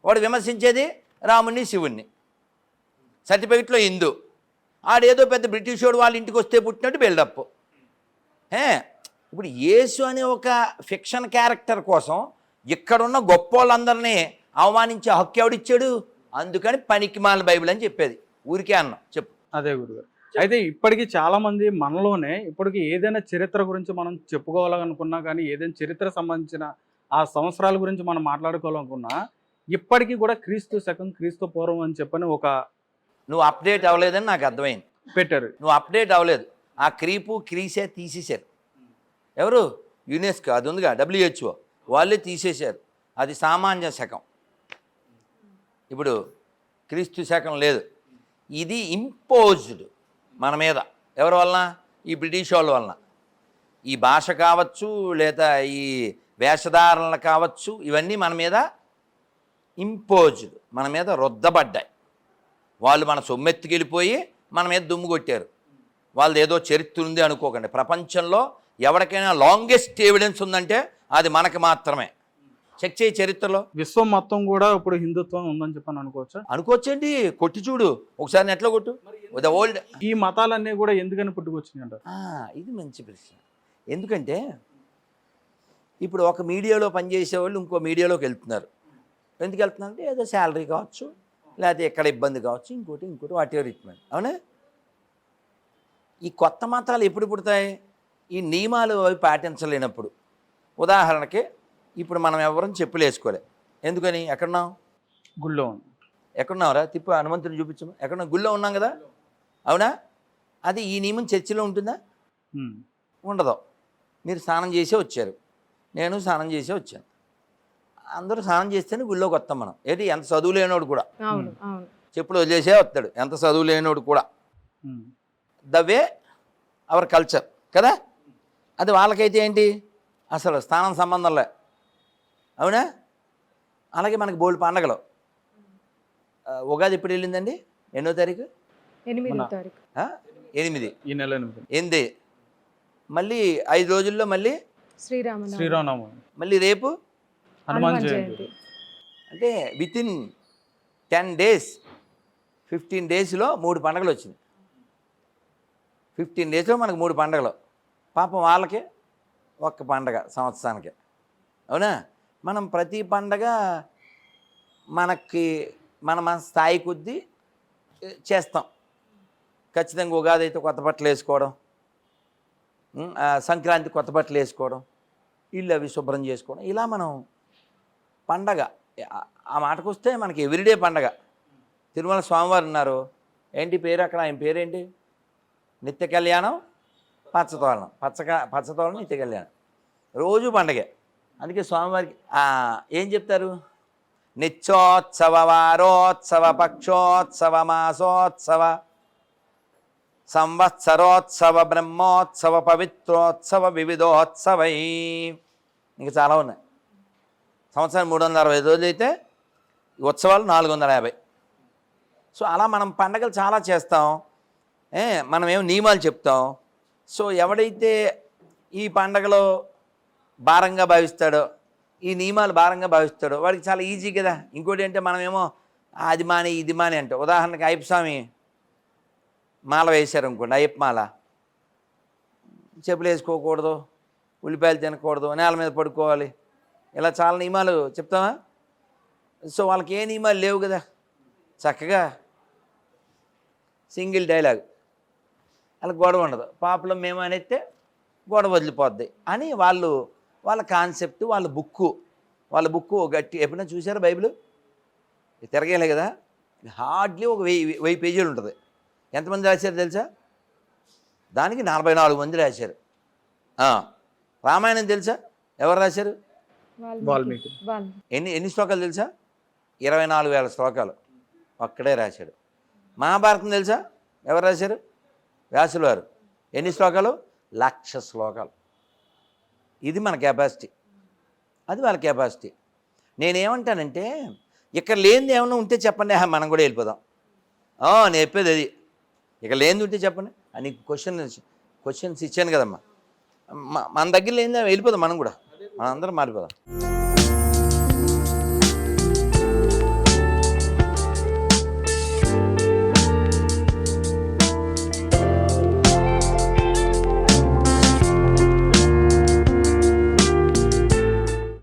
వాడు విమర్శించేది రాముడిని శివుణ్ణి. సర్టిఫికెట్లో హిందూ, ఆడేదో పెద్ద బ్రిటిష్ వాడు వాళ్ళ ఇంటికి వస్తే పుట్టినట్టు బిల్డప్. ఇప్పుడు యేసు అనే ఒక ఫిక్షన్ క్యారెక్టర్ కోసం ఇక్కడున్న గొప్ప వాళ్ళందరినీ అవమానించే హక్కు ఎవడిచ్చాడు? అందుకని పనికిమాల బైబిల్ అని చెప్పేది. ఊరికే అన్నాం, చెప్పు.
అదే గురుగారు. అయితే ఇప్పటికీ చాలా మంది మనలోనే ఇప్పటికి ఏదైనా చరిత్ర గురించి మనం చెప్పుకోవాలనుకున్నా కానీ, ఏదైనా చరిత్ర సంబంధించిన ఆ సంవత్సరాల గురించి మనం మాట్లాడుకోవాలనుకున్నా, ఇప్పటికీ కూడా క్రీస్తు శకం క్రీస్తు పూర్వం అని చెప్పని ఒక
నువ్వు అప్డేట్ అవ్వలేదని నాకు అర్థమైంది.
పెట్టారు.
నువ్వు అప్డేట్ అవ్వలేదు. ఆ క్రీసే తీసేశారు. ఎవరు? యునెస్కో అది ఉందిగా, WHO వాళ్ళే తీసేశారు. అది సామాన్య శకం. ఇప్పుడు క్రీస్తు శకం లేదు. ఇది ఇంపోజ్డ్ మన మీద. ఎవరి వలన? ఈ బ్రిటిష్ వాళ్ళ వలన. ఈ భాష కావచ్చు, లేదా ఈ వేషధారణలు కావచ్చు, ఇవన్నీ మన మీద ఇంపోజ్డ్, మన మీద రుద్దబడ్డాయి. వాళ్ళు మన సొమ్మెత్తుకెళ్ళిపోయి మన మీద దుమ్ము కొట్టారు. వాళ్ళది ఏదో చరిత్ర ఉంది అనుకోకండి. ప్రపంచంలో ఎవరికైనా లాంగెస్ట్ ఎవిడెన్స్ ఉందంటే అది మనకి మాత్రమే. చెక్ చేయి చరిత్రలో.
విశ్వం మొత్తం కూడా ఇప్పుడు హిందుత్వం ఉందని చెప్పని అనుకోవచ్చా?
అనుకోవచ్చండి. కొట్టి చూడు ఒకసారి, నెట్లో కొట్టు. The old.
ఈ మతాలన్నీ కూడా ఎందుకని పుట్టుకొచ్చినాయి అంటారు?
ఇది మంచి ప్రశ్న. ఎందుకంటే ఇప్పుడు ఒక మీడియాలో పనిచేసే వాళ్ళు ఇంకో మీడియాలోకి వెళ్తున్నారు. ఎందుకు వెళ్తున్నారు అంటే ఏదో శాలరీ కావచ్చు, లేకపోతే ఎక్కడ ఇబ్బంది కావచ్చు, ఇంకోటి వాటి రిట్మెంట్. అవునా? ఈ కొత్త మతాలు ఎప్పుడు పుడతాయి? ఈ నియమాలు అవి పాటించలేనప్పుడు. ఉదాహరణకి ఇప్పుడు మనం ఎవరం చెప్పులు వేసుకోలే. ఎందుకని? ఎక్కడున్నాం?
గుళ్ళో
ఎక్కడున్నావురా? తిప్పు, హనుమంతుని చూపించము. ఎక్కడున్నా? గుళ్ళో ఉన్నాం కదా. అవునా? అది ఈ నియమం చర్చిలో ఉంటుందా? ఉండదు. మీరు స్నానం చేసే వచ్చారు, నేను స్నానం చేసే వచ్చాను. అందరూ స్నానం చేస్తేనే గుళ్ళోకి వస్తాం మనం. ఏంటి? ఎంత చదువు లేనోడు కూడా చెప్పులు వదిలేసే వస్తాడు, ఎంత చదువు లేనోడు కూడా. ద వే అవర్ కల్చర్ కదా. అది వాళ్ళకైతే ఏంటి? అసలు స్థానం సంబంధంలే. అవునా? అలాగే మనకి బోల్డ్ పండగలు. ఉగాది ఎప్పుడు వెళ్ళిందండి? ఎన్నో తారీఖు?
8వ తారీఖు.
8
ఈ నెల
8. మళ్ళీ 5 రోజుల్లో మళ్ళీ
శ్రీరామనవమి,
మళ్ళీ రేపు
హనుమాన్ జయంతి.
అంటే వితిన్ 10 days 15 daysలో 3 పండుగలు వచ్చినాయి. 15 daysలో మనకు 3 పండుగలు. పాపం వాళ్ళకి ఒక్క పండగ సంవత్సరానికి. అవునా? మనం ప్రతి పండగ మనకి మన స్థాయి కొద్దీ చేస్తాం. ఖచ్చితంగా ఉగాది అయితే కొత్త బట్టలు వేసుకోవడం, సంక్రాంతి కొత్త బట్టలు వేసుకోవడం, ఇల్లు అవి శుభ్రం చేసుకోవడం, ఇలా మనం పండగ. ఆ మాటకు వస్తే మనకి ఎవ్రీడే పండగ. తిరుమల స్వామివారు ఉన్నారు. ఏంటి పేరు అక్కడ? ఆయన పేరేంటి? నిత్య కళ్యాణం పచ్చతోరణం. పచ్చతోరణం నిత్య కళ్యాణం, రోజు పండగే. అందుకే స్వామివారికి ఏం చెప్తారు? నిత్యోత్సవ, వారోత్సవ, పక్షోత్సవ, మాసోత్సవ, సంవత్సరోత్సవ, బ్రహ్మోత్సవ, పవిత్రోత్సవ, వివిధోత్సవై. ఇంకా చాలా ఉన్నాయి. సంవత్సరం 365 రోజులు అయితే ఉత్సవాలు 450. సో అలా మనం పండగలు చాలా చేస్తాం. మనమేమో నియమాలు చెప్తాం. సో ఎవడైతే ఈ పండగలో భారంగా భావిస్తాడో, ఈ నియమాలు భారంగా భావిస్తాడో వాడికి చాలా ఈజీ కదా. ఇంకోటి అంటే మనమేమో అది మాని ఇది మాని అంటాం. ఉదాహరణకి అయ్యప్ప స్వామి మాల వేశారు అనుకోండి, అయ్యప్ప మాల. చెప్పులు వేసుకోకూడదు, ఉల్లిపాయలు తినకూడదు, నేల మీద పడుకోవాలి, ఇలా చాలా నియమాలు చెప్తామా? సో వాళ్ళకి ఏ నియమాలు లేవు కదా. చక్కగా సింగిల్ డైలాగ్, వాళ్ళకి గొడవ ఉండదు. పాపలో మేము అనేస్తే గొడవ వదిలిపోద్ది అని వాళ్ళ కాన్సెప్ట్, వాళ్ళ బుక్కు గట్టి. ఎప్పుడైనా చూసారా బైబిల్? తిరగలే కదా. హార్డ్లీ ఒక 1000 పేజీలు ఉంటుంది. ఎంతమంది రాశారు తెలుసా? దానికి 44 మంది రాశారు. రామాయణం తెలుసా? ఎవరు రాశారు?
వాల్మీకి.
ఎన్ని శ్లోకాలు తెలుసా? 24,000 శ్లోకాలు ఒక్కడే రాశాడు. మహాభారతం తెలుసా? ఎవరు రాశారు? వ్యాసుల వారు. ఎన్ని శ్లోకాలు? 1,00,000 శ్లోకాలు. ఇది మన కెపాసిటీ, అది వాళ్ళ కెపాసిటీ. నేనేమంటానంటే ఇక్కడ లేనిది ఏమైనా ఉంటే చెప్పండి, మనం కూడా వెళ్ళిపోదాం. నేను చెప్పేది అది. ఇక్కడ లేనిది ఉంటే చెప్పండి అని క్వశ్చన్స్ ఇచ్చాను కదమ్మా. మన దగ్గర లేనిది వెళ్ళిపోదాం, మనం కూడా, మనం అందరం మారిపోదాం.